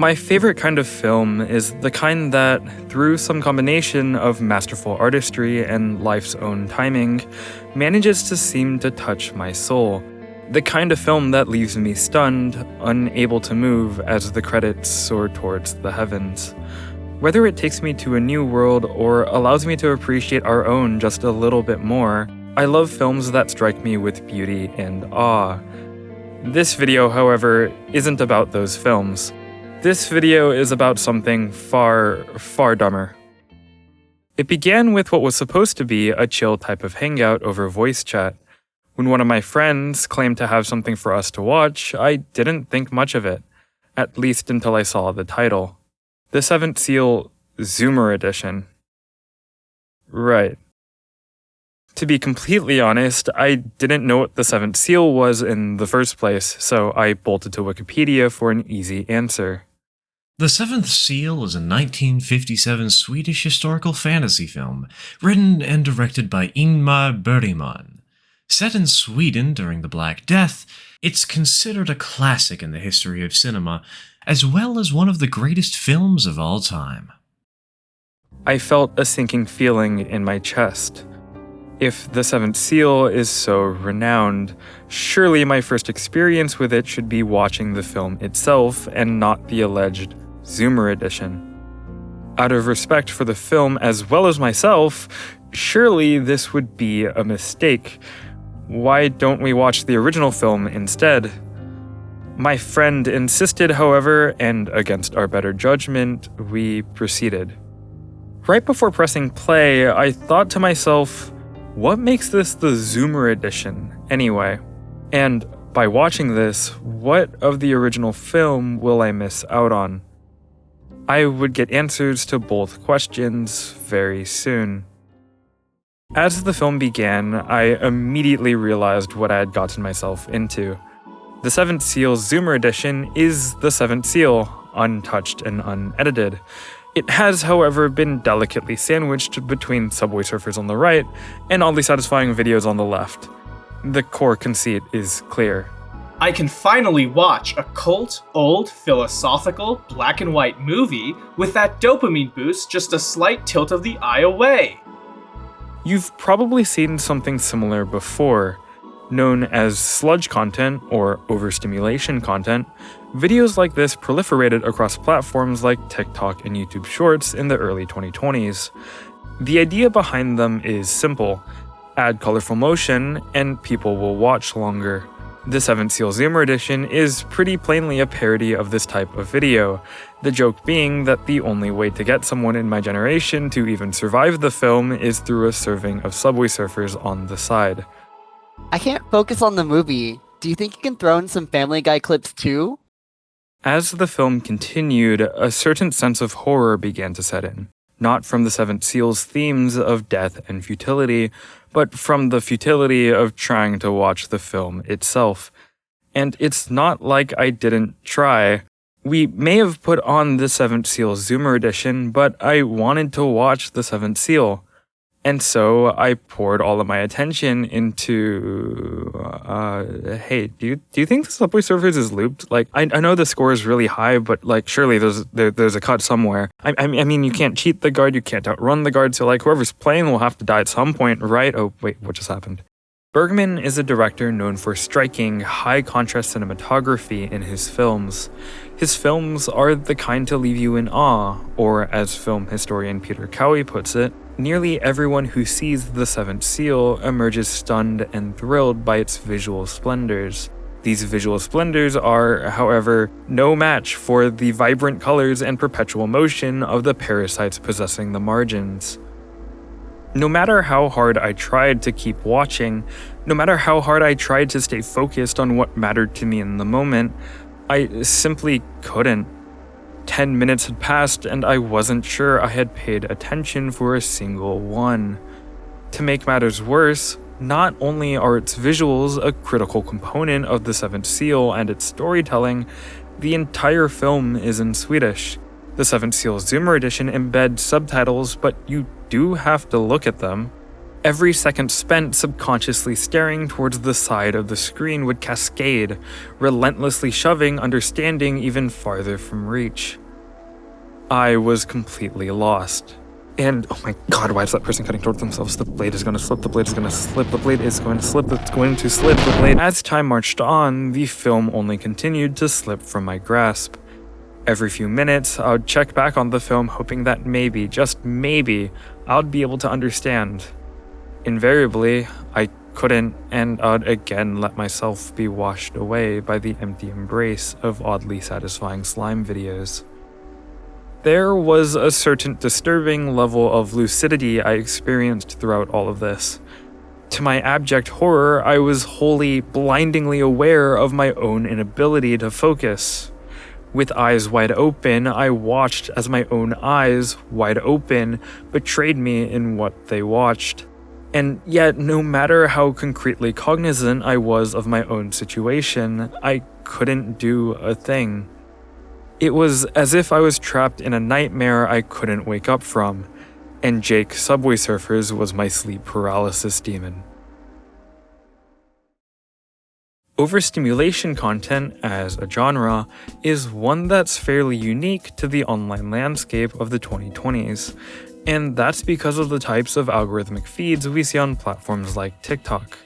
My favorite kind of film is the kind that, through some combination of masterful artistry and life's own timing, manages to seem to touch my soul. The kind of film that leaves me stunned, unable to move as the credits soar towards the heavens. Whether it takes me to a new world or allows me to appreciate our own just a little bit more, I love films that strike me with beauty and awe. This video, however, isn't about those films. This video is about something far, far dumber. It began with what was supposed to be a chill type of hangout over voice chat. When one of my friends claimed to have something for us to watch, I didn't think much of it, at least until I saw the title. The Seventh Seal Zoomer Edition. Right. To be completely honest, I didn't know what the Seventh Seal was in the first place, so I bolted to Wikipedia for an easy answer. The Seventh Seal is a 1957 Swedish historical fantasy film, written and directed by Ingmar Bergman. Set in Sweden during the Black Death, it's considered a classic in the history of cinema, as well as one of the greatest films of all time. I felt a sinking feeling in my chest. If The Seventh Seal is so renowned, surely my first experience with it should be watching the film itself and not the alleged Zoomer edition. Out of respect for the film as well as myself, surely this would be a mistake. Why don't we watch the original film instead? My friend insisted, however, and against our better judgment, we proceeded. Right before pressing play, I thought to myself, what makes this the Zoomer edition, anyway? And by watching this, what of the original film will I miss out on? I would get answers to both questions very soon. As the film began, I immediately realized what I had gotten myself into. The Seventh Seal Zoomer edition is The Seventh Seal, untouched and unedited. It has, however, been delicately sandwiched between Subway Surfers on the right and oddly satisfying videos on the left. The core conceit is clear. I can finally watch a cult, old, philosophical, black and white movie with that dopamine boost just a slight tilt of the eye away. You've probably seen something similar before. Known as sludge content or overstimulation content, videos like this proliferated across platforms like TikTok and YouTube Shorts in the early 2020s. The idea behind them is simple. Add colorful motion, and people will watch longer. The Seventh Seal Zoomer edition is pretty plainly a parody of this type of video, the joke being that the only way to get someone in my generation to even survive the film is through a serving of Subway Surfers on the side. I can't focus on the movie. Do you think you can throw in some Family Guy clips too? As the film continued, a certain sense of horror began to set in. Not from the Seventh Seal's themes of death and futility, but from the futility of trying to watch the film itself. And it's not like I didn't try. We may have put on the Seventh Seal Zoomer edition, but I wanted to watch the Seventh Seal. And so I poured all of my attention into, hey, do you think the Subway Surfers is looped? Like, I know the score is really high, but like, surely there's a cut somewhere. I mean, you can't cheat the guard, you can't outrun the guard, so like, whoever's playing will have to die at some point, right? Oh, wait, what just happened? Bergman is a director known for striking, high-contrast cinematography in his films. His films are the kind to leave you in awe, or as film historian Peter Cowie puts it, nearly everyone who sees The Seventh Seal emerges stunned and thrilled by its visual splendors. These visual splendors are, however, no match for the vibrant colors and perpetual motion of the parasites possessing the margins. No matter how hard I tried to keep watching, no matter how hard I tried to stay focused on what mattered to me in the moment, I simply couldn't. 10 minutes had passed and I wasn't sure I had paid attention for a single one. To make matters worse, not only are its visuals a critical component of The Seventh Seal and its storytelling, the entire film is in Swedish. The Seventh Seal Zoomer edition embeds subtitles, but you do have to look at them. Every second spent subconsciously staring towards the side of the screen would cascade, relentlessly shoving understanding even farther from reach. I was completely lost. And oh my god, why is that person cutting towards themselves? The blade is going to slip, the blade is going to slip, the blade is going to slip, it's going to slip, the blade. As time marched on, the film only continued to slip from my grasp. Every few minutes, I would check back on the film hoping that maybe, just maybe, I'd be able to understand. Invariably, I couldn't, and I'd again let myself be washed away by the empty embrace of oddly satisfying slime videos. There was a certain disturbing level of lucidity I experienced throughout all of this. To my abject horror, I was wholly, blindingly aware of my own inability to focus. With eyes wide open, I watched as my own eyes, wide open, betrayed me in what they watched. And yet, no matter how concretely cognizant I was of my own situation, I couldn't do a thing. It was as if I was trapped in a nightmare I couldn't wake up from, and Jake Subway Surfers was my sleep paralysis demon. Overstimulation content as a genre is one that's fairly unique to the online landscape of the 2020s, and that's because of the types of algorithmic feeds we see on platforms like TikTok.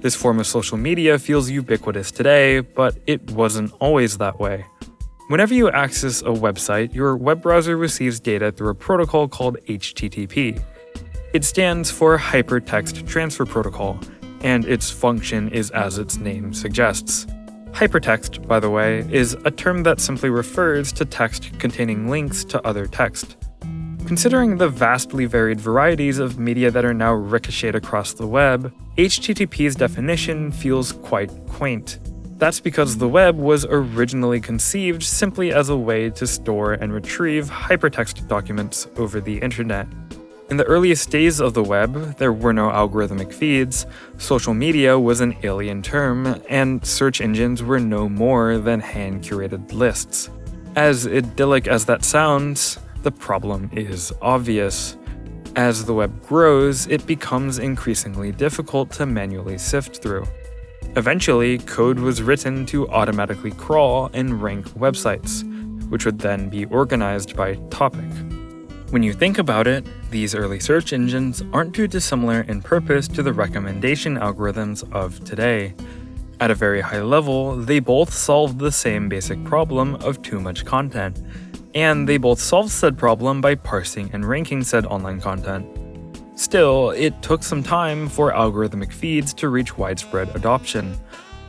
This form of social media feels ubiquitous today, but it wasn't always that way. Whenever you access a website, your web browser receives data through a protocol called HTTP. It stands for Hypertext Transfer Protocol, and its function is as its name suggests. Hypertext, by the way, is a term that simply refers to text containing links to other text. Considering the vastly varied varieties of media that are now ricocheted across the web, HTTP's definition feels quite quaint. That's because the web was originally conceived simply as a way to store and retrieve hypertext documents over the internet. In the earliest days of the web, there were no algorithmic feeds, social media was an alien term, and search engines were no more than hand-curated lists. As idyllic as that sounds, the problem is obvious. As the web grows, it becomes increasingly difficult to manually sift through. Eventually, code was written to automatically crawl and rank websites, which would then be organized by topic. When you think about it, these early search engines aren't too dissimilar in purpose to the recommendation algorithms of today. At a very high level, they both solve the same basic problem of too much content, and they both solve said problem by parsing and ranking said online content. Still, it took some time for algorithmic feeds to reach widespread adoption.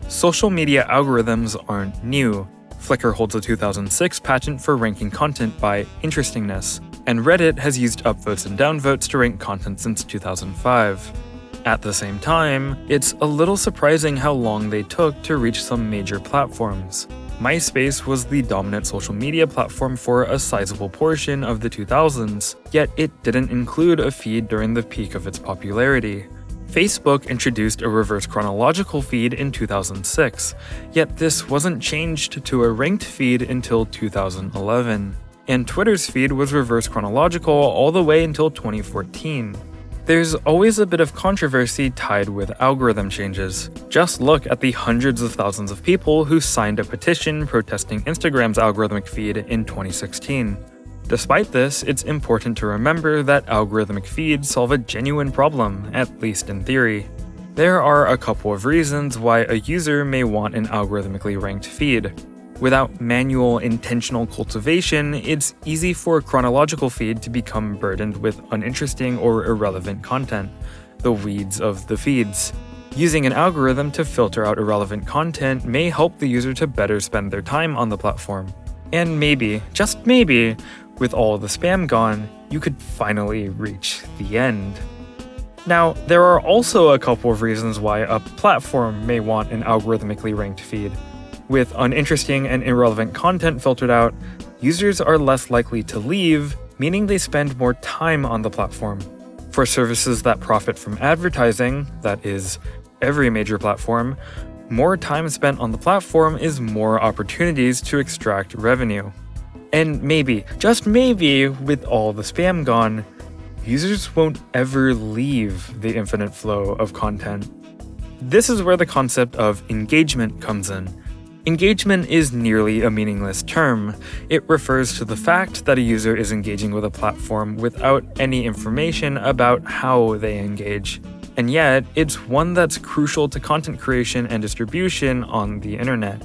Social media algorithms aren't new. Flickr holds a 2006 patent for ranking content by interestingness, and Reddit has used upvotes and downvotes to rank content since 2005. At the same time, it's a little surprising how long they took to reach some major platforms. MySpace was the dominant social media platform for a sizable portion of the 2000s, yet it didn't include a feed during the peak of its popularity. Facebook introduced a reverse chronological feed in 2006, yet this wasn't changed to a ranked feed until 2011. And Twitter's feed was reverse chronological all the way until 2014. There's always a bit of controversy tied with algorithm changes. Just look at the hundreds of thousands of people who signed a petition protesting Instagram's algorithmic feed in 2016. Despite this, it's important to remember that algorithmic feeds solve a genuine problem, at least in theory. There are a couple of reasons why a user may want an algorithmically ranked feed. Without manual, intentional cultivation, it's easy for a chronological feed to become burdened with uninteresting or irrelevant content, the weeds of the feeds. Using an algorithm to filter out irrelevant content may help the user to better spend their time on the platform. And maybe, just maybe, with all the spam gone, you could finally reach the end. Now, there are also a couple of reasons why a platform may want an algorithmically ranked feed. With uninteresting and irrelevant content filtered out, users are less likely to leave, meaning they spend more time on the platform. For services that profit from advertising, that is, every major platform, more time spent on the platform is more opportunities to extract revenue. And maybe, just maybe, with all the spam gone, users won't ever leave the infinite flow of content. This is where the concept of engagement comes in. Engagement is nearly a meaningless term. It refers to the fact that a user is engaging with a platform without any information about how they engage. And yet, it's one that's crucial to content creation and distribution on the internet.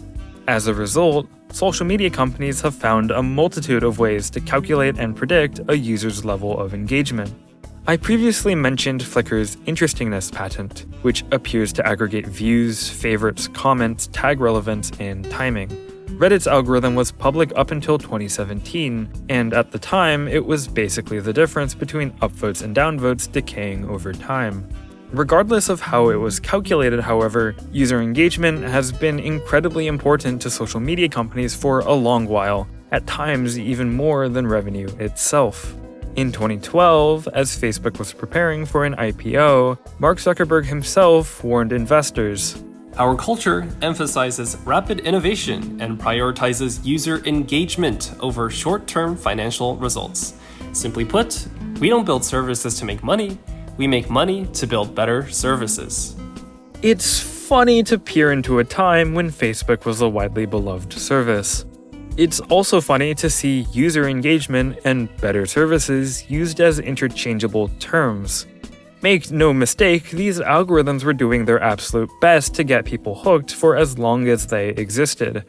As a result, social media companies have found a multitude of ways to calculate and predict a user's level of engagement. I previously mentioned Flickr's interestingness patent, which appears to aggregate views, favorites, comments, tag relevance, and timing. Reddit's algorithm was public up until 2017, and at the time, it was basically the difference between upvotes and downvotes decaying over time. Regardless of how it was calculated, however, user engagement has been incredibly important to social media companies for a long while, at times even more than revenue itself. In 2012, as Facebook was preparing for an IPO, Mark Zuckerberg himself warned investors, "Our culture emphasizes rapid innovation and prioritizes user engagement over short-term financial results. Simply put, we don't build services to make money, we make money to build better services." It's funny to peer into a time when Facebook was a widely beloved service. It's also funny to see user engagement and better services used as interchangeable terms. Make no mistake, these algorithms were doing their absolute best to get people hooked for as long as they existed.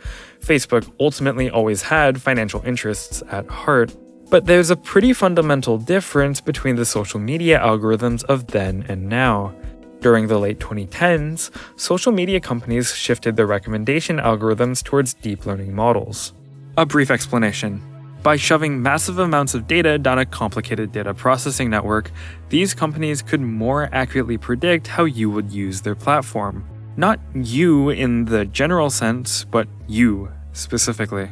Facebook ultimately always had financial interests at heart. But there's a pretty fundamental difference between the social media algorithms of then and now. During the late 2010s, social media companies shifted their recommendation algorithms towards deep learning models. A brief explanation. By shoving massive amounts of data down a complicated data processing network, these companies could more accurately predict how you would use their platform. Not you in the general sense, but you specifically.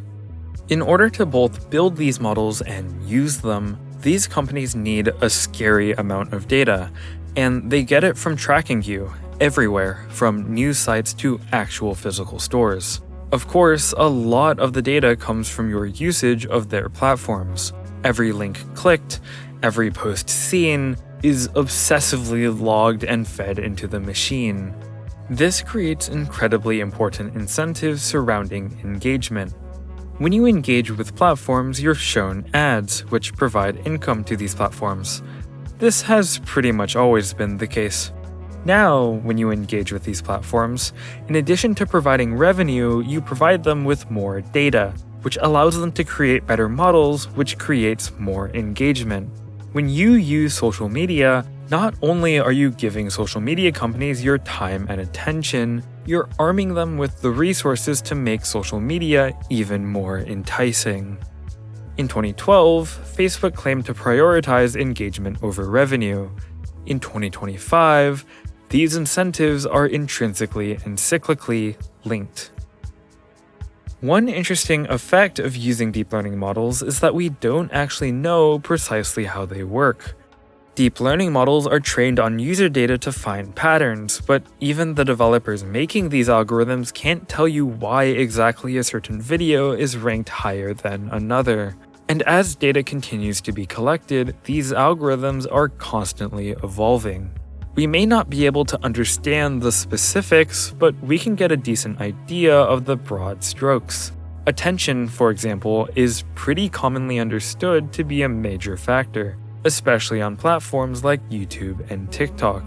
In order to both build these models and use them, these companies need a scary amount of data, and they get it from tracking you everywhere, from news sites to actual physical stores. Of course, a lot of the data comes from your usage of their platforms. Every link clicked, every post seen, is obsessively logged and fed into the machine. This creates incredibly important incentives surrounding engagement. When you engage with platforms, you're shown ads, which provide income to these platforms. This has pretty much always been the case. Now, when you engage with these platforms, in addition to providing revenue, you provide them with more data, which allows them to create better models, which creates more engagement. When you use social media, not only are you giving social media companies your time and attention, you're arming them with the resources to make social media even more enticing. In 2012, Facebook claimed to prioritize engagement over revenue. In 2025, these incentives are intrinsically and cyclically linked. One interesting effect of using deep learning models is that we don't actually know precisely how they work. Deep learning models are trained on user data to find patterns, but even the developers making these algorithms can't tell you why exactly a certain video is ranked higher than another. And as data continues to be collected, these algorithms are constantly evolving. We may not be able to understand the specifics, but we can get a decent idea of the broad strokes. Attention, for example, is pretty commonly understood to be a major factor, especially on platforms like YouTube and TikTok.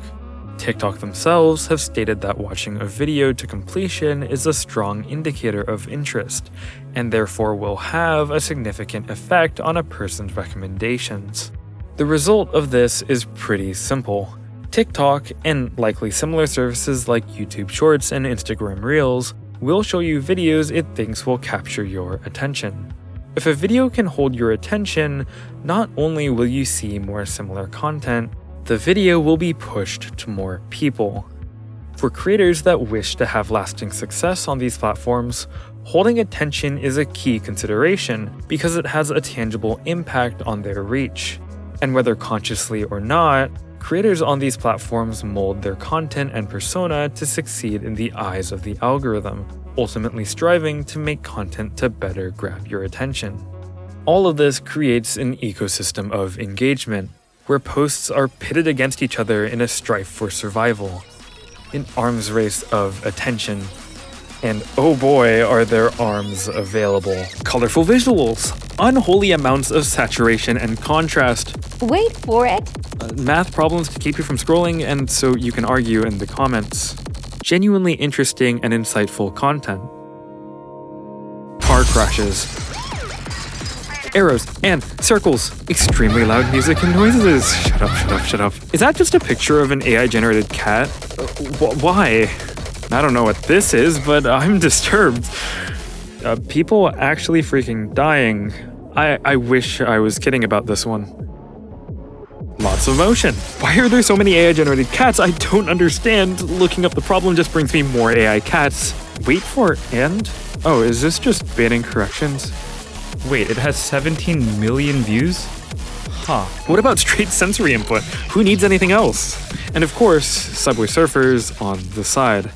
TikTok themselves have stated that watching a video to completion is a strong indicator of interest, and therefore will have a significant effect on a person's recommendations. The result of this is pretty simple. TikTok, and likely similar services like YouTube Shorts and Instagram Reels, will show you videos it thinks will capture your attention. If a video can hold your attention, not only will you see more similar content, the video will be pushed to more people. For creators that wish to have lasting success on these platforms, holding attention is a key consideration because it has a tangible impact on their reach. And whether consciously or not, creators on these platforms mold their content and persona to succeed in the eyes of the algorithm, ultimately striving to make content to better grab your attention. All of this creates an ecosystem of engagement, where posts are pitted against each other in a strife for survival, an arms race of attention. And oh boy, are there arms available. Colorful visuals, unholy amounts of saturation and contrast, Wait for it. math problems to keep you from scrolling and so you can argue in the comments, genuinely interesting and insightful content, car crashes, arrows and circles, extremely loud music and noises. Shut up, shut up, shut up. Is that just a picture of an AI-generated cat? Why? I don't know what this is, but I'm disturbed. People actually freaking dying. I wish I was kidding about this one. Lots of motion. Why are there so many AI-generated cats? I don't understand. Looking up the problem just brings me more AI cats. Wait for it, and? Oh, is this just banning corrections? Wait, it has 17 million views? Huh. What about straight sensory input? Who needs anything else? And of course, Subway Surfers on the side.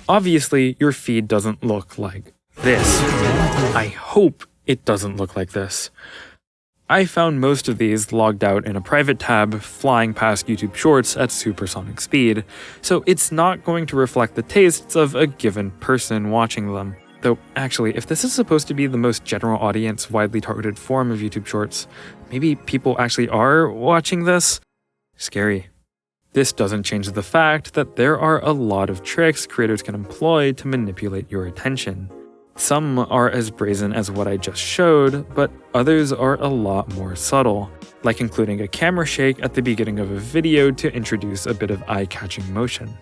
Obviously, your feed doesn't look like this. I hope it doesn't look like this. I found most of these logged out in a private tab, flying past YouTube Shorts at supersonic speed, so it's not going to reflect the tastes of a given person watching them. Though, actually, if this is supposed to be the most general audience, widely targeted form of YouTube Shorts, maybe people actually are watching this? Scary. This doesn't change the fact that there are a lot of tricks creators can employ to manipulate your attention. Some are as brazen as what I just showed, but others are a lot more subtle, like including a camera shake at the beginning of a video to introduce a bit of eye-catching motion.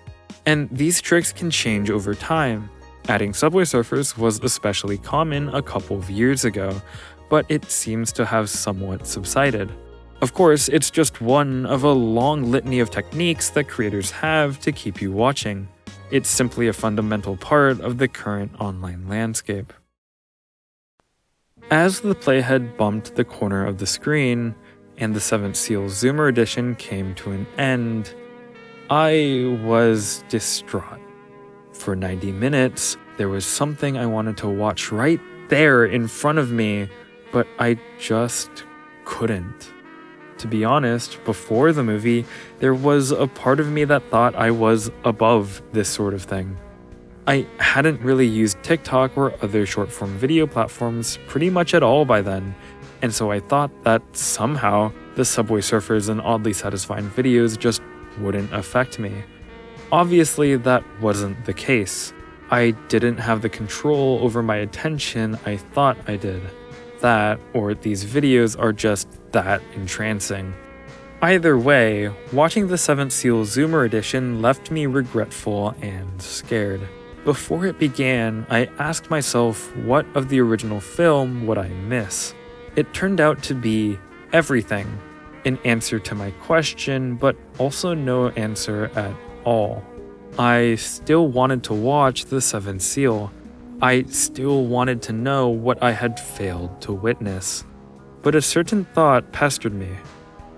And these tricks can change over time. Adding Subway Surfers was especially common a couple of years ago, but it seems to have somewhat subsided. Of course, it's just one of a long litany of techniques that creators have to keep you watching. It's simply a fundamental part of the current online landscape. As the playhead bumped the corner of the screen, and the 7th Seal Zoomer edition came to an end, I was distraught. For 90 minutes, there was something I wanted to watch right there in front of me, but I just couldn't. To be honest, before the movie, there was a part of me that thought I was above this sort of thing. I hadn't really used TikTok or other short-form video platforms pretty much at all by then, and so I thought that somehow the Subway Surfers and oddly satisfying videos just wouldn't affect me. Obviously, that wasn't the case. I didn't have the control over my attention I thought I did. That, or these videos are just that entrancing. Either way, watching the 7th Seal Zoomer edition left me regretful and scared. Before it began, I asked myself what of the original film would I miss? It turned out to be everything. An answer to my question, but also no answer at all. I still wanted to watch the 7th Seal. I still wanted to know what I had failed to witness. But a certain thought pestered me.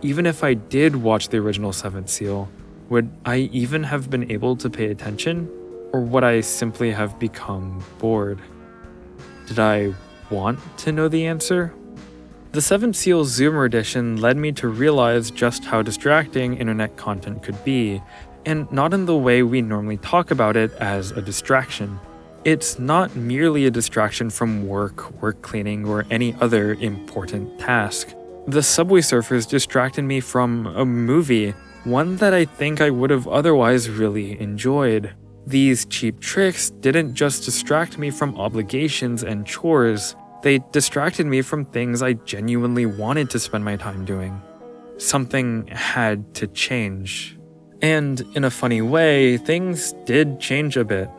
Even if I did watch the original 7th Seal, would I even have been able to pay attention? Or would I simply have become bored? Did I want to know the answer? The 7th Seal Zoomer edition led me to realize just how distracting internet content could be, and not in the way we normally talk about it as a distraction. It's not merely a distraction from work cleaning, or any other important task. The Subway Surfers distracted me from a movie, one that I think I would have otherwise really enjoyed. These cheap tricks didn't just distract me from obligations and chores, they distracted me from things I genuinely wanted to spend my time doing. Something had to change. And in a funny way, things did change a bit.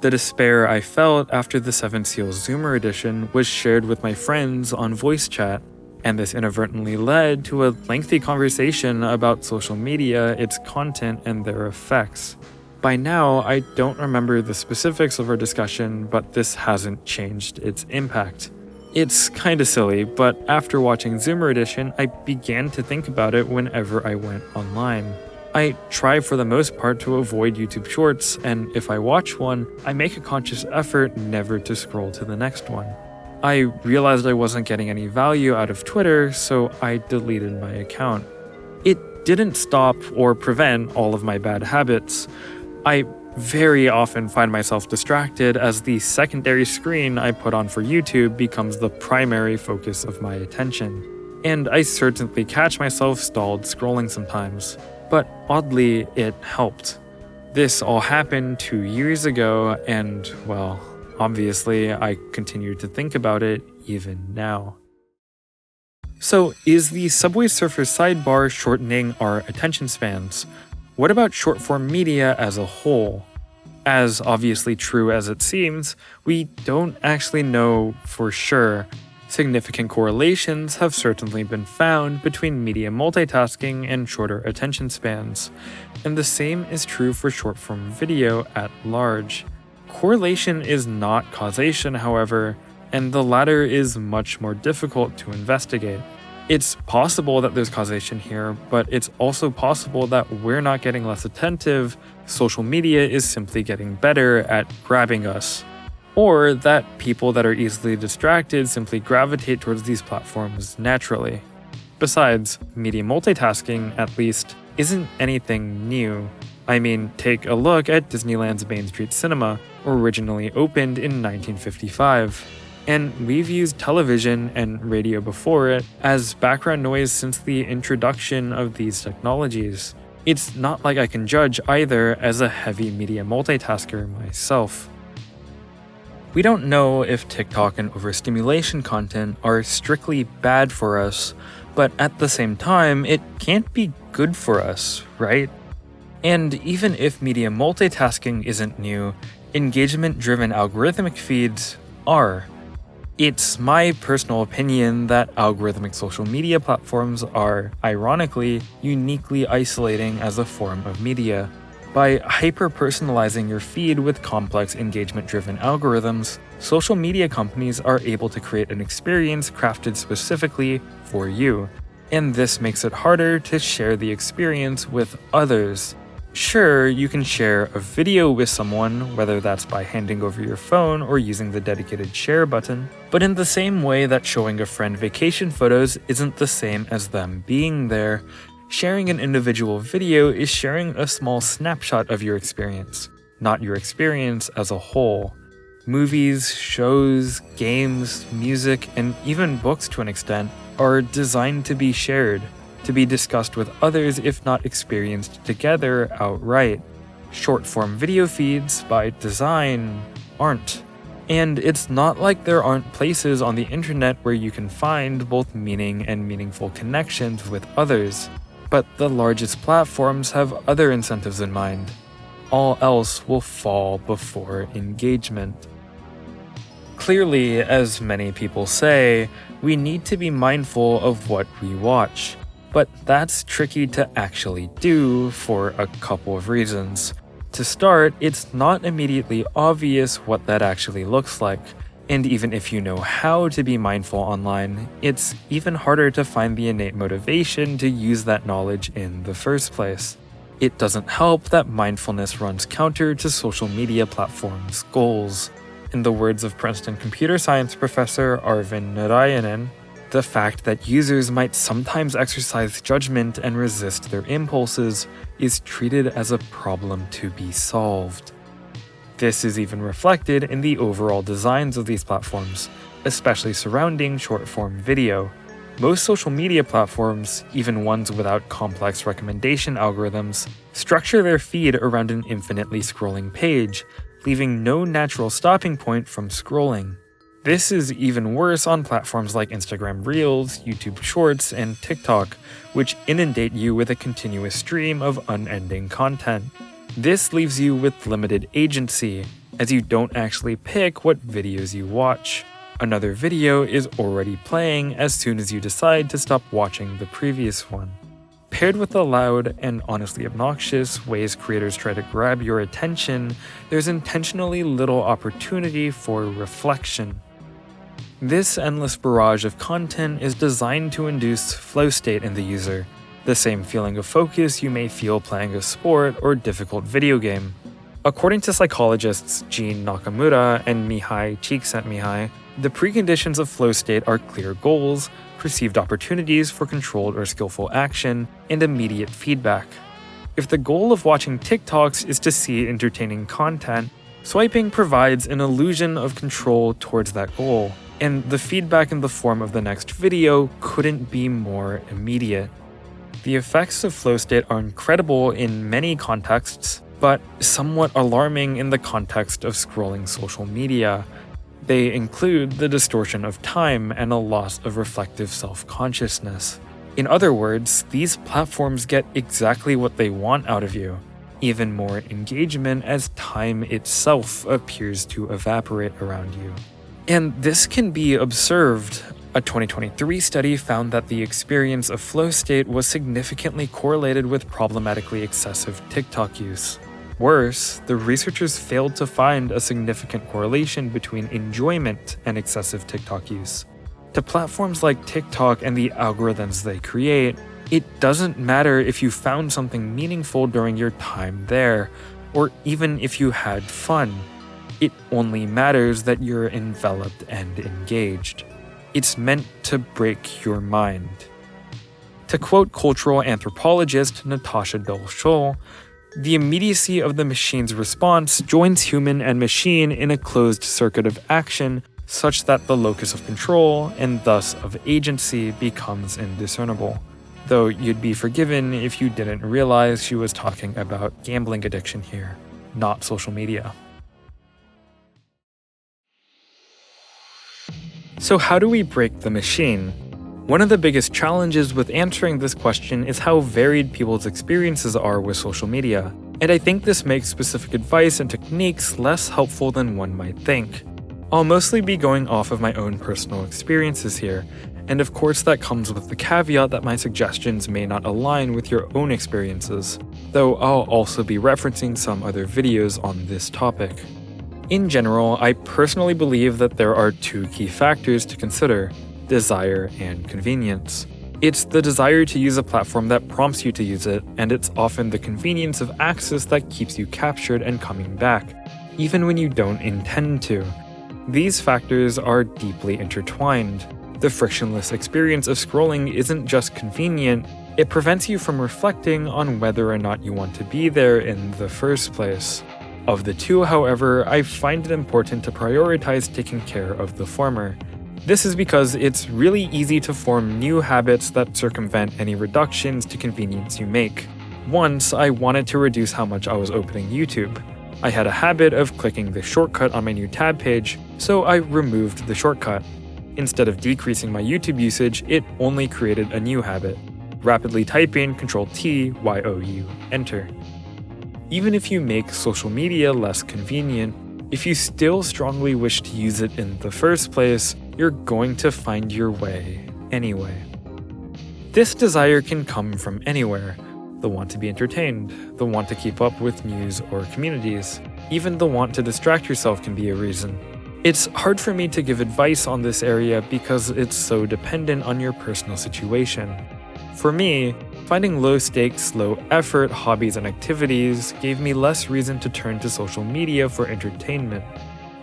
The despair I felt after the 7th Seal Zoomer edition was shared with my friends on voice chat, and this inadvertently led to a lengthy conversation about social media, its content, and their effects. By now, I don't remember the specifics of our discussion, but this hasn't changed its impact. It's kinda silly, but after watching Zoomer edition, I began to think about it whenever I went online. I try for the most part to avoid YouTube Shorts, and if I watch one, I make a conscious effort never to scroll to the next one. I realized I wasn't getting any value out of Twitter, so I deleted my account. It didn't stop or prevent all of my bad habits. I very often find myself distracted as the secondary screen I put on for YouTube becomes the primary focus of my attention. And I certainly catch myself stalled scrolling sometimes. But oddly, it helped. This all happened 2 years ago, and, well, obviously, I continue to think about it even now. So, is the Subway Surfer sidebar shortening our attention spans? What about short-form media as a whole? As obviously true as it seems, we don't actually know for sure. Significant correlations have certainly been found between media multitasking and shorter attention spans, and the same is true for short-form video at large. Correlation is not causation, however, and the latter is much more difficult to investigate. It's possible that there's causation here, but it's also possible that we're not getting less attentive, social media is simply getting better at grabbing us. Or that people that are easily distracted simply gravitate towards these platforms naturally. Besides, media multitasking, at least, isn't anything new. I mean, take a look at Disneyland's Main Street Cinema, originally opened in 1955. And we've used television and radio before it as background noise since the introduction of these technologies. It's not like I can judge either as a heavy media multitasker myself. We don't know if TikTok and overstimulation content are strictly bad for us, but at the same time, it can't be good for us, right? And even if media multitasking isn't new, engagement-driven algorithmic feeds are. It's my personal opinion that algorithmic social media platforms are, ironically, uniquely isolating as a form of media. By hyper-personalizing your feed with complex engagement-driven algorithms, social media companies are able to create an experience crafted specifically for you. And this makes it harder to share the experience with others. Sure, you can share a video with someone, whether that's by handing over your phone or using the dedicated share button, but in the same way that showing a friend vacation photos isn't the same as them being there, sharing an individual video is sharing a small snapshot of your experience, not your experience as a whole. Movies, shows, games, music, and even books to an extent are designed to be shared, to be discussed with others if not experienced together outright. Short-form video feeds, by design, aren't. And it's not like there aren't places on the internet where you can find both meaning and meaningful connections with others. But the largest platforms have other incentives in mind. All else will fall before engagement. Clearly, as many people say, we need to be mindful of what we watch. But that's tricky to actually do for a couple of reasons. To start, it's not immediately obvious what that actually looks like. And even if you know how to be mindful online, it's even harder to find the innate motivation to use that knowledge in the first place. It doesn't help that mindfulness runs counter to social media platforms' goals. In the words of Princeton computer science professor Arvind Narayanan, the fact that users might sometimes exercise judgment and resist their impulses is treated as a problem to be solved. This is even reflected in the overall designs of these platforms, especially surrounding short-form video. Most social media platforms, even ones without complex recommendation algorithms, structure their feed around an infinitely scrolling page, leaving no natural stopping point from scrolling. This is even worse on platforms like Instagram Reels, YouTube Shorts, and TikTok, which inundate you with a continuous stream of unending content. This leaves you with limited agency, as you don't actually pick what videos you watch. Another video is already playing as soon as you decide to stop watching the previous one. Paired with the loud and honestly obnoxious ways creators try to grab your attention, there's intentionally little opportunity for reflection. This endless barrage of content is designed to induce flow state in the user, the same feeling of focus you may feel playing a sport or difficult video game. According to psychologists Gene Nakamura and Mihai Csikszentmihalyi, The preconditions of flow state are clear goals, perceived opportunities for controlled or skillful action, and immediate feedback. If the goal of watching TikToks is to see entertaining content, swiping provides an illusion of control towards that goal, and the feedback in the form of the next video couldn't be more immediate. The effects of flow state are incredible in many contexts, but somewhat alarming in the context of scrolling social media. They include the distortion of time and a loss of reflective self-consciousness. In other words, these platforms get exactly what they want out of you, even more engagement as time itself appears to evaporate around you. And this can be observed. A 2023 study found that the experience of flow state was significantly correlated with problematically excessive TikTok use. Worse, the researchers failed to find a significant correlation between enjoyment and excessive TikTok use. To platforms like TikTok and the algorithms they create, it doesn't matter if you found something meaningful during your time there, or even if you had fun. It only matters that you're enveloped and engaged. It's meant to break your mind. To quote cultural anthropologist Natasha Doll-Scholl, the immediacy of the machine's response joins human and machine in a closed circuit of action such that the locus of control, and thus of agency, becomes indiscernible. Though you'd be forgiven if you didn't realize she was talking about gambling addiction here, not social media. So how do we break the machine? One of the biggest challenges with answering this question is how varied people's experiences are with social media, and I think this makes specific advice and techniques less helpful than one might think. I'll mostly be going off of my own personal experiences here, and of course that comes with the caveat that my suggestions may not align with your own experiences, though I'll also be referencing some other videos on this topic. In general, I personally believe that there are two key factors to consider: desire and convenience. It's the desire to use a platform that prompts you to use it, and it's often the convenience of access that keeps you captured and coming back, even when you don't intend to. These factors are deeply intertwined. The frictionless experience of scrolling isn't just convenient, it prevents you from reflecting on whether or not you want to be there in the first place. Of the two, however, I find it important to prioritize taking care of the former. This is because it's really easy to form new habits that circumvent any reductions to convenience you make. Once, I wanted to reduce how much I was opening YouTube. I had a habit of clicking the shortcut on my new tab page, so I removed the shortcut. Instead of decreasing my YouTube usage, it only created a new habit: rapidly typing Ctrl-T, Y-O-U, enter. Even if you make social media less convenient, if you still strongly wish to use it in the first place, you're going to find your way anyway. This desire can come from anywhere: the want to be entertained, the want to keep up with news or communities. Even the want to distract yourself can be a reason. It's hard for me to give advice on this area because it's so dependent on your personal situation. For me, finding low-stakes, low-effort hobbies and activities gave me less reason to turn to social media for entertainment.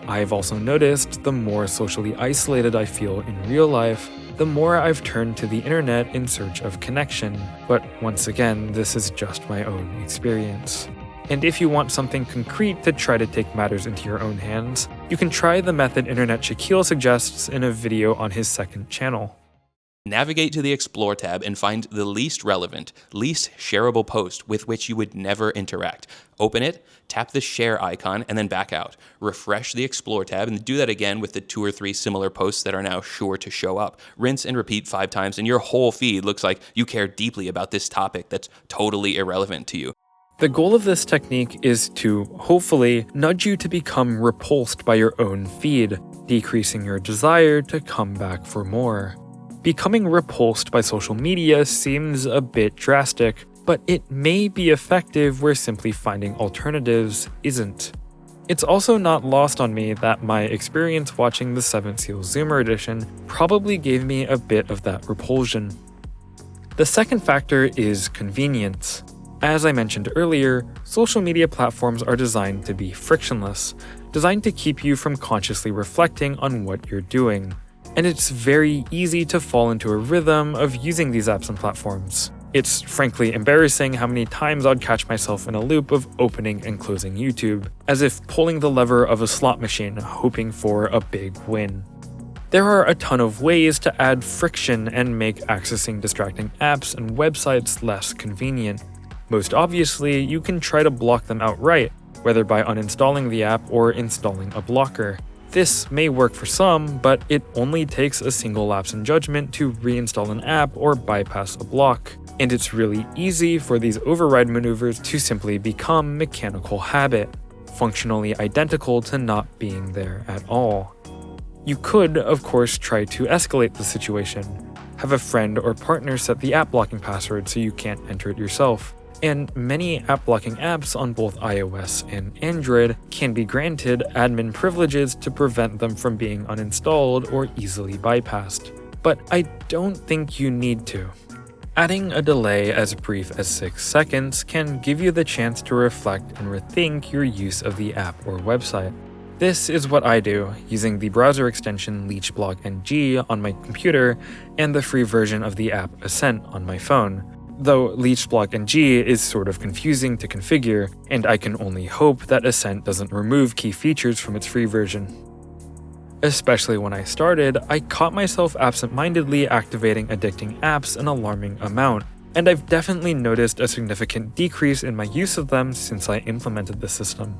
I've also noticed the more socially isolated I feel in real life, the more I've turned to the internet in search of connection. But once again, this is just my own experience. And if you want something concrete to try to take matters into your own hands, you can try the method Internet Shaquille suggests in a video on his second channel. Navigate to the Explore tab and find the least relevant, least shareable post with which you would never interact. Open it, tap the share icon, and then back out. Refresh the Explore tab and do that again with the 2 or 3 similar posts that are now sure to show up. Rinse and repeat 5 times and your whole feed looks like you care deeply about this topic that's totally irrelevant to you. The goal of this technique is to, hopefully, nudge you to become repulsed by your own feed, decreasing your desire to come back for more. Becoming repulsed by social media seems a bit drastic, but it may be effective where simply finding alternatives isn't. It's also not lost on me that my experience watching the 7 Seals Zoomer edition probably gave me a bit of that repulsion. The second factor is convenience. As I mentioned earlier, social media platforms are designed to be frictionless. designed to keep you from consciously reflecting on what you're doing. And it's very easy to fall into a rhythm of using these apps and platforms. It's frankly embarrassing how many times I'd catch myself in a loop of opening and closing YouTube, as if pulling the lever of a slot machine, hoping for a big win. There are a ton of ways to add friction and make accessing distracting apps and websites less convenient. Most obviously, you can try to block them outright, whether by uninstalling the app or installing a blocker. This may work for some, but it only takes a single lapse in judgment to reinstall an app or bypass a block. And it's really easy for these override maneuvers to simply become mechanical habit, functionally identical to not being there at all. You could, of course, try to escalate the situation. Have a friend or partner set the app blocking password so you can't enter it yourself. And many app blocking apps on both iOS and Android can be granted admin privileges to prevent them from being uninstalled or easily bypassed. But I don't think you need to. Adding a delay as brief as 6 seconds can give you the chance to reflect and rethink your use of the app or website. This is what I do, using the browser extension LeechBlockNG on my computer and the free version of the app Ascent on my phone. Though LeechBlockNG is sort of confusing to configure, and I can only hope that Ascent doesn't remove key features from its free version. Especially when I started, I caught myself absent-mindedly activating addicting apps an alarming amount, and I've definitely noticed a significant decrease in my use of them since I implemented the system.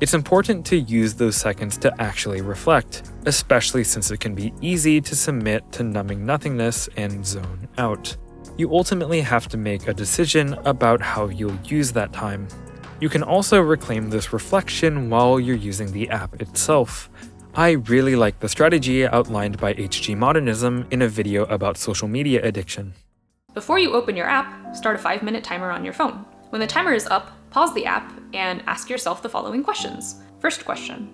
It's important to use those seconds to actually reflect, especially since it can be easy to submit to numbing nothingness and zone out. You ultimately have to make a decision about how you'll use that time. You can also reclaim this reflection while you're using the app itself. I really like the strategy outlined by HG Modernism in a video about social media addiction. Before you open your app, start a 5-minute timer on your phone. When the timer is up, pause the app and ask yourself the following questions. First question: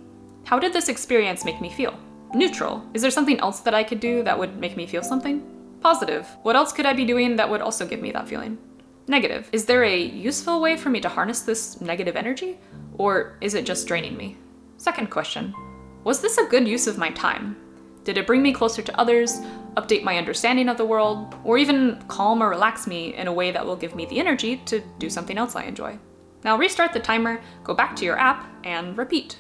how did this experience make me feel? Neutral: is there something else that I could do that would make me feel something? Positive: what else could I be doing that would also give me that feeling? Negative: is there a useful way for me to harness this negative energy? Or is it just draining me? Second question: was this a good use of my time? Did it bring me closer to others, update my understanding of the world, or even calm or relax me in a way that will give me the energy to do something else I enjoy? Now restart the timer, go back to your app, and repeat.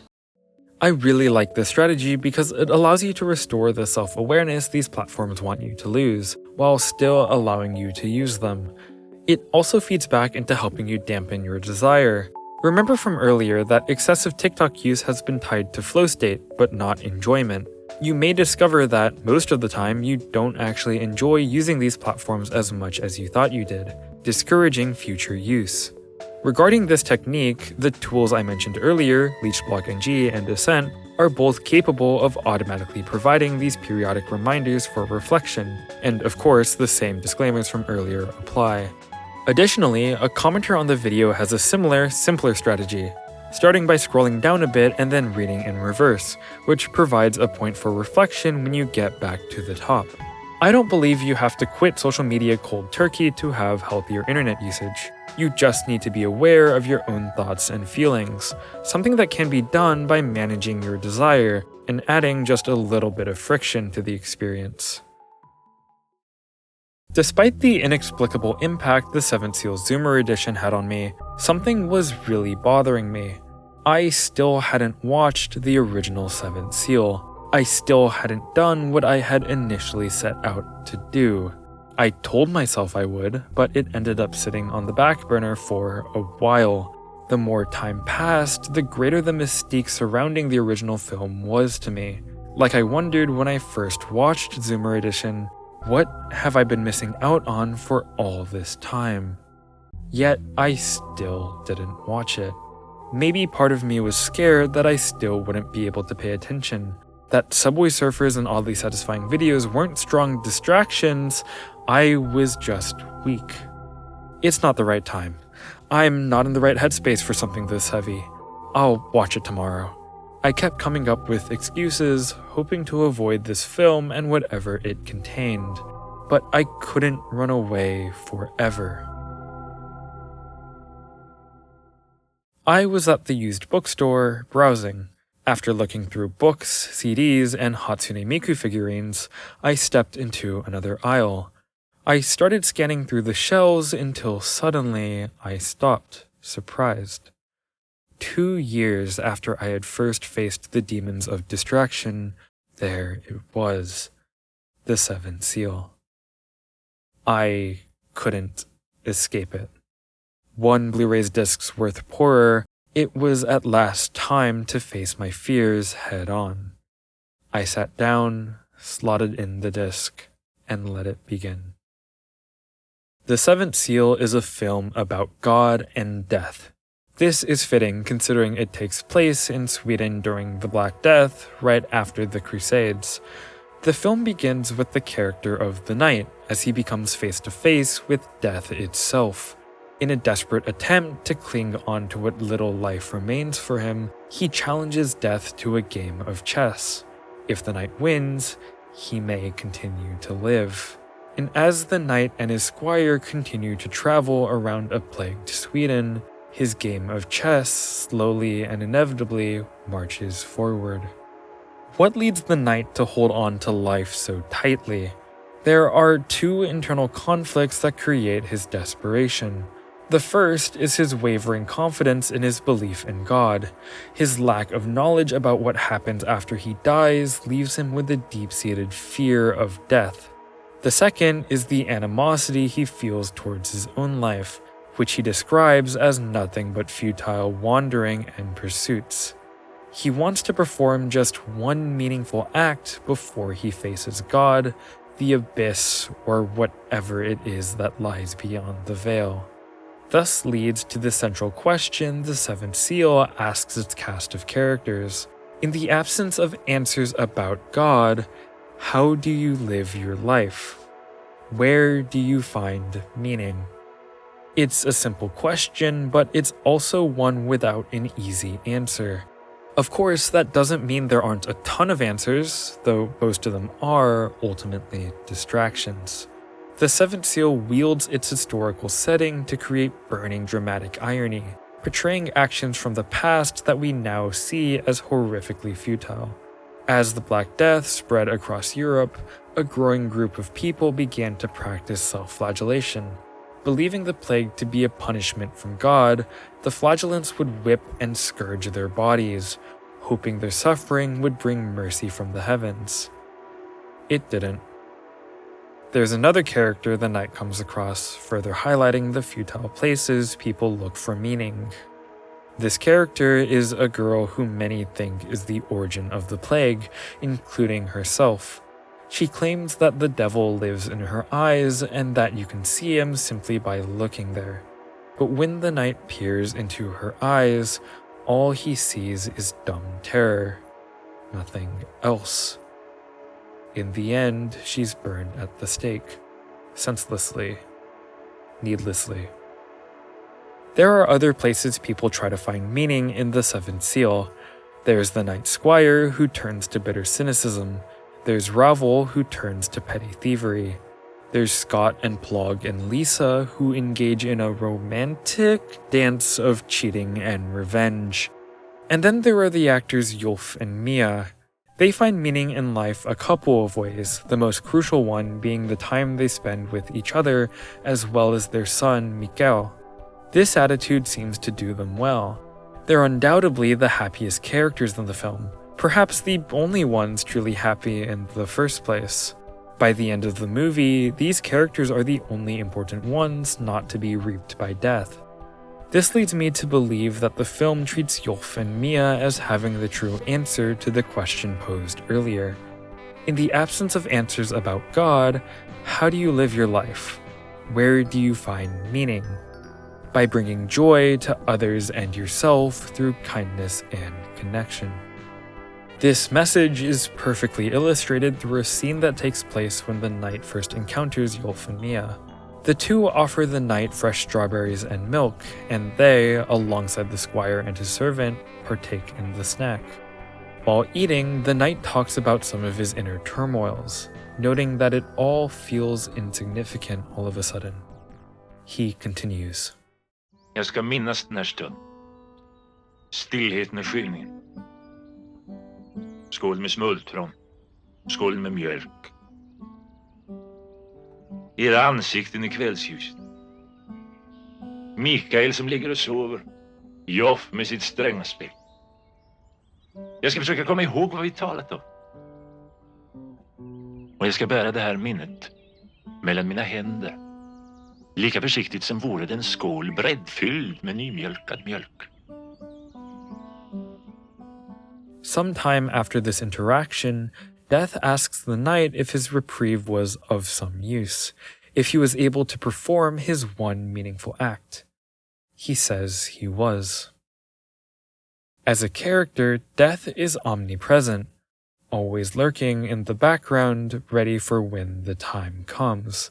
I really like this strategy because it allows you to restore the self-awareness these platforms want you to lose, while still allowing you to use them. It also feeds back into helping you dampen your desire. Remember from earlier that excessive TikTok use has been tied to flow state, but not enjoyment. You may discover that most of the time you don't actually enjoy using these platforms as much as you thought you did, discouraging future use. Regarding this technique, the tools I mentioned earlier, LeechBlockNG and Ascent, are both capable of automatically providing these periodic reminders for reflection, and of course the same disclaimers from earlier apply. Additionally, a commenter on the video has a similar, simpler strategy, starting by scrolling down a bit and then reading in reverse, which provides a point for reflection when you get back to the top. I don't believe you have to quit social media cold turkey to have healthier internet usage. You just need to be aware of your own thoughts and feelings, something that can be done by managing your desire and adding just a little bit of friction to the experience. Despite the inexplicable impact the 7 Seals Zoomer edition had on me, something was really bothering me. I still hadn't watched the original 7th Seal. I still hadn't done what I had initially set out to do. I told myself I would, but it ended up sitting on the back burner for a while. The more time passed, the greater the mystique surrounding the original film was to me. Like I wondered when I first watched Zoomer edition, what have I been missing out on for all this time? Yet I still didn't watch it. Maybe part of me was scared that I still wouldn't be able to pay attention, that Subway Surfers and oddly satisfying videos weren't strong distractions. I was just weak. It's not the right time. I'm not in the right headspace for something this heavy. I'll watch it tomorrow. I kept coming up with excuses, hoping to avoid this film and whatever it contained, but I couldn't run away forever. I was at the used bookstore, browsing. After looking through books, CDs, and Hatsune Miku figurines, I stepped into another aisle. I started scanning through the shelves until suddenly I stopped, surprised. 2 years after I had first faced the demons of distraction, there it was, the Seventh Seal. I couldn't escape it. One Blu-ray's disc's worth poorer, it was at last time to face my fears head on. I sat down, slotted in the disc, and let it begin. The Seventh Seal is a film about God and death. This is fitting considering it takes place in Sweden during the Black Death, right after the Crusades. The film begins with the character of the knight as he becomes face to face with death itself. In a desperate attempt to cling on to what little life remains for him, he challenges death to a game of chess. If the knight wins, he may continue to live. And as the knight and his squire continue to travel around a plagued Sweden, his game of chess slowly and inevitably marches forward. What leads the knight to hold on to life so tightly? There are two internal conflicts that create his desperation. The first is his wavering confidence in his belief in God. His lack of knowledge about what happens after he dies leaves him with a deep-seated fear of death. The second is the animosity he feels towards his own life, which he describes as nothing but futile wandering and pursuits. He wants to perform just one meaningful act before he faces God, the abyss, or whatever it is that lies beyond the veil. Thus leads to the central question the Seventh Seal asks its cast of characters. In the absence of answers about God, how do you live your life? Where do you find meaning? It's a simple question, but it's also one without an easy answer. Of course, that doesn't mean there aren't a ton of answers, though most of them are ultimately distractions. The Seventh Seal wields its historical setting to create burning dramatic irony, portraying actions from the past that we now see as horrifically futile. As the Black Death spread across Europe, a growing group of people began to practice self-flagellation. Believing the plague to be a punishment from God, the flagellants would whip and scourge their bodies, hoping their suffering would bring mercy from the heavens. It didn't. There's another character the knight comes across, further highlighting the futile places people look for meaning. This character is a girl who many think is the origin of the plague, including herself. She claims that the devil lives in her eyes and that you can see him simply by looking there. But when the knight peers into her eyes, all he sees is dumb terror. Nothing else. In the end, she's burned at the stake. Senselessly. Needlessly. There are other places people try to find meaning in the Seventh Seal. There's the Knight Squire, who turns to bitter cynicism. There's Ravel, who turns to petty thievery. There's Scott and Plog and Lisa, who engage in a romantic dance of cheating and revenge. And then there are the actors Yulf and Mia. They find meaning in life a couple of ways, the most crucial one being the time they spend with each other, as well as their son, Mikkel. This attitude seems to do them well. They're undoubtedly the happiest characters in the film, perhaps the only ones truly happy in the first place. By the end of the movie, these characters are the only important ones not to be reaped by death. This leads me to believe that the film treats Yulf and Mia as having the true answer to the question posed earlier. In the absence of answers about God, how do you live your life? Where do you find meaning? By bringing joy to others and yourself through kindness and connection. This message is perfectly illustrated through a scene that takes place when the knight first encounters Yulf and Mia. The two offer the knight fresh strawberries and milk, and they, alongside the squire and his servant, partake in the snack. While eating, the knight talks about some of his inner turmoils, noting that it all feels insignificant all of a sudden. He continues. Jag ska minnas den här stunden. Stillheten och skylningen. Skål med smultron. Skål med mjölk. Era ansikten i kvällsljuset. Mikael som ligger och sover. Joff med sitt strängspel. Jag ska försöka komma ihåg vad vi talat om. Och jag ska bära det här minnet mellan mina händer. Lika försiktigt som vore det en skål breddfylld med nymjölkad mjölk. Sometime after this interaction, Death asks the knight if his reprieve was of some use, if he was able to perform his one meaningful act. He says he was. As a character, Death is omnipresent, always lurking in the background, ready for when the time comes.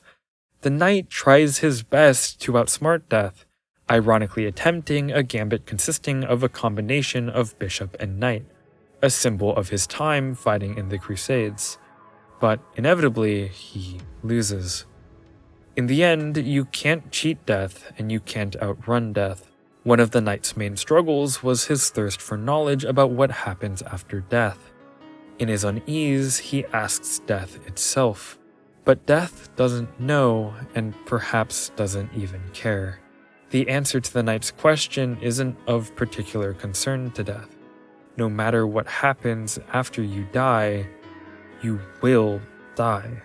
The knight tries his best to outsmart Death, ironically attempting a gambit consisting of a combination of bishop and knight, a symbol of his time fighting in the Crusades. But inevitably, he loses. In the end, you can't cheat Death, and you can't outrun Death. One of the knight's main struggles was his thirst for knowledge about what happens after death. In his unease, he asks Death itself. But Death doesn't know, and perhaps doesn't even care. The answer to the knight's question isn't of particular concern to Death. No matter what happens after you die, you will die.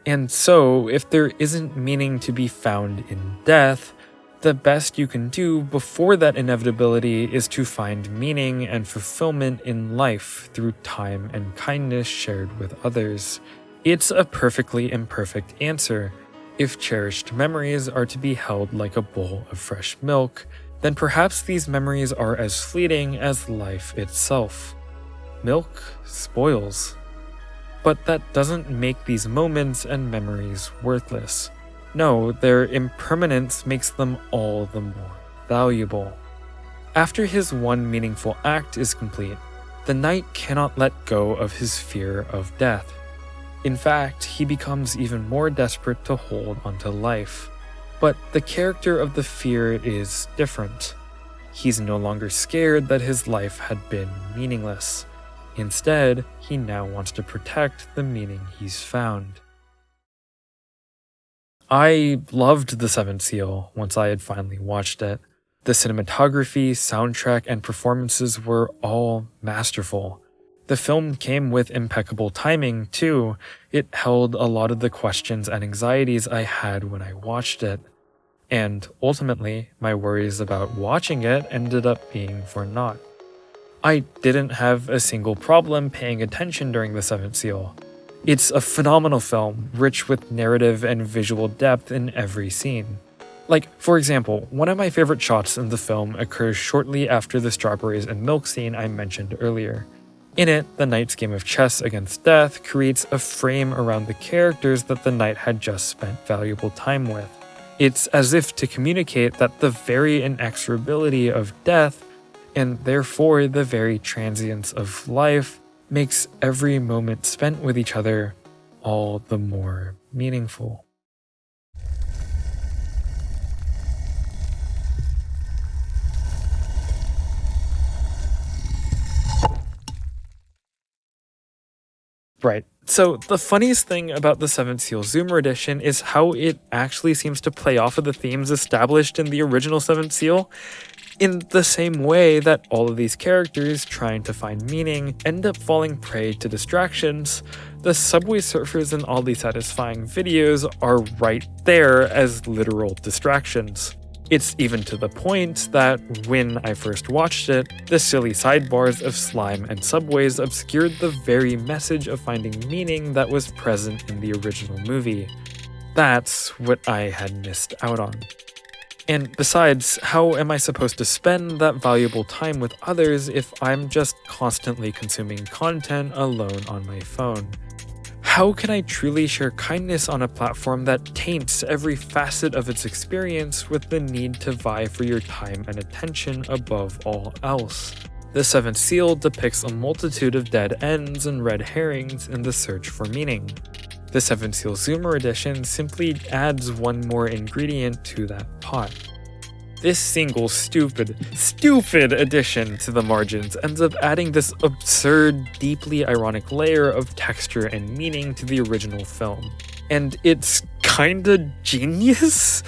And so, if there isn't meaning to be found in death, the best you can do before that inevitability is to find meaning and fulfillment in life through time and kindness shared with others. It's a perfectly imperfect answer. If cherished memories are to be held like a bowl of fresh milk, then perhaps these memories are as fleeting as life itself. Milk spoils. But that doesn't make these moments and memories worthless. No, their impermanence makes them all the more valuable. After his one meaningful act is complete, the knight cannot let go of his fear of death. In fact, he becomes even more desperate to hold onto life. But the character of the fear is different. He's no longer scared that his life had been meaningless. Instead, he now wants to protect the meaning he's found. I loved The Seventh Seal once I had finally watched it. The cinematography, soundtrack, and performances were all masterful. The film came with impeccable timing, too. It held a lot of the questions and anxieties I had when I watched it. And ultimately, my worries about watching it ended up being for naught. I didn't have a single problem paying attention during The Seventh Seal. It's a phenomenal film, rich with narrative and visual depth in every scene. Like, for example, one of my favorite shots in the film occurs shortly after the strawberries and milk scene I mentioned earlier. In it, the knight's game of chess against death creates a frame around the characters that the knight had just spent valuable time with. It's as if to communicate that the very inexorability of death, and therefore the very transience of life, makes every moment spent with each other all the more meaningful. Right. So the funniest thing about the Seventh Seal Zoomer edition is how it actually seems to play off of the themes established in the original Seventh Seal, in the same way that all of these characters trying to find meaning end up falling prey to distractions. The Subway Surfers and oddly satisfying videos are right there as literal distractions. It's even to the point that when I first watched it, the silly sidebars of slime and subways obscured the very message of finding meaning that was present in the original movie. That's what I had missed out on. And besides, how am I supposed to spend that valuable time with others if I'm just constantly consuming content alone on my phone? How can I truly share kindness on a platform that taints every facet of its experience with the need to vie for your time and attention above all else? The Seventh Seal depicts a multitude of dead ends and red herrings in the search for meaning. The Seventh Seal Zoomer edition simply adds one more ingredient to that pot. This single stupid addition to the margins ends up adding this absurd, deeply ironic layer of texture and meaning to the original film. And it's kinda genius?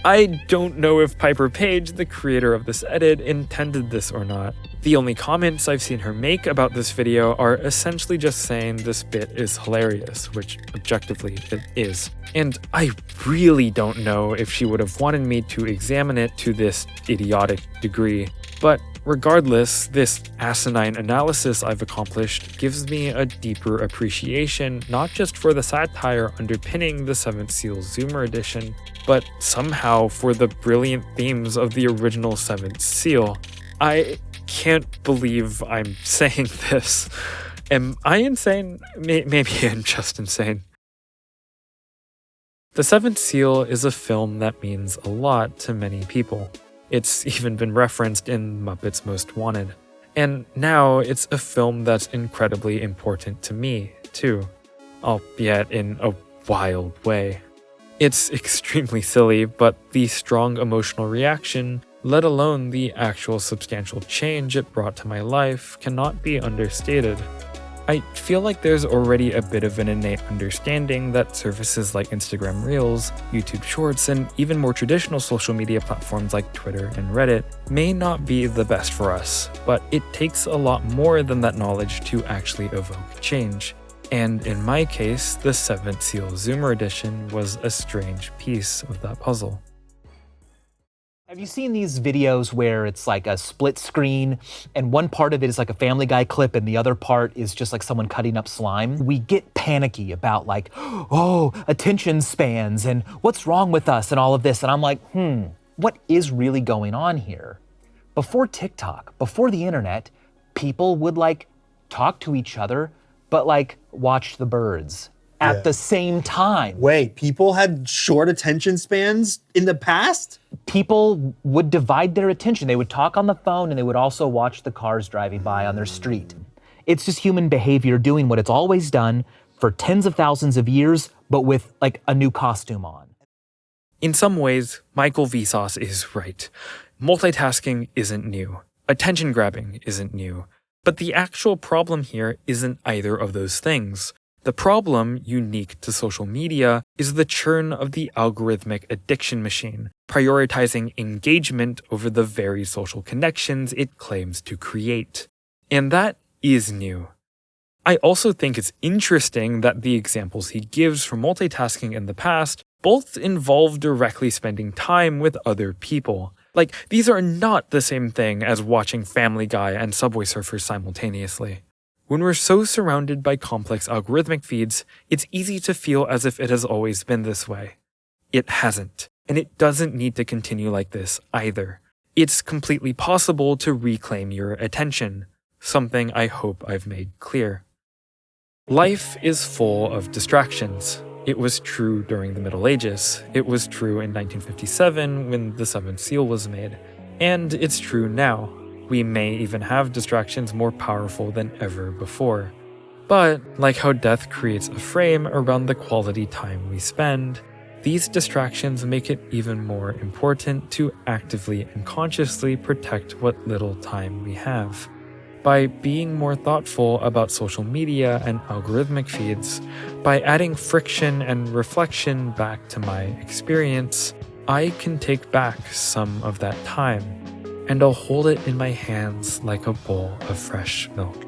I don't know if Piper Page, the creator of this edit, intended this or not. The only comments I've seen her make about this video are essentially just saying this bit is hilarious, which objectively it is. And I really don't know if she would have wanted me to examine it to this idiotic degree. But regardless, this asinine analysis I've accomplished gives me a deeper appreciation not just for the satire underpinning the Seventh Seal Zoomer edition, but somehow for the brilliant themes of the original Seventh Seal. I can't believe I'm saying this. Am I insane? Maybe I'm just insane. The Seventh Seal is a film that means a lot to many people. It's even been referenced in Muppets Most Wanted. And now it's a film that's incredibly important to me, too. Albeit in a wild way. It's extremely silly, but the strong emotional reaction, let alone the actual substantial change it brought to my life, cannot be understated. I feel like there's already a bit of an innate understanding that services like Instagram Reels, YouTube Shorts, and even more traditional social media platforms like Twitter and Reddit may not be the best for us, but it takes a lot more than that knowledge to actually evoke change. And in my case, the Seventh Seal Zoomer edition was a strange piece of that puzzle. Have you seen these videos where it's like a split screen and one part of it is like a Family Guy clip and the other part is just like someone cutting up slime? We get panicky about like, oh, attention spans and what's wrong with us and all of this. And I'm like, what is really going on here? Before TikTok, before the internet, people would like talk to each other, but like watch the birds at the same time. Wait, people had short attention spans in the past? People would divide their attention. They would talk on the phone and they would also watch the cars driving by on their street. It's just human behavior doing what it's always done for tens of thousands of years, but with like a new costume on. In some ways, Michael Vsauce is right. Multitasking isn't new. Attention grabbing isn't new. But the actual problem here isn't either of those things. The problem, unique to social media, is the churn of the algorithmic addiction machine, prioritizing engagement over the very social connections it claims to create. And that is new. I also think it's interesting that the examples he gives for multitasking in the past both involve directly spending time with other people. Like, these are not the same thing as watching Family Guy and Subway Surfers simultaneously. When we're so surrounded by complex algorithmic feeds, it's easy to feel as if it has always been this way. It hasn't, and it doesn't need to continue like this either. It's completely possible to reclaim your attention, something I hope I've made clear. Life is full of distractions. It was true during the Middle Ages, it was true in 1957 when the Seventh Seal was made, and it's true now. We may even have distractions more powerful than ever before. But, like how death creates a frame around the quality time we spend, these distractions make it even more important to actively and consciously protect what little time we have. By being more thoughtful about social media and algorithmic feeds, by adding friction and reflection back to my experience, I can take back some of that time. And I'll hold it in my hands like a bowl of fresh milk.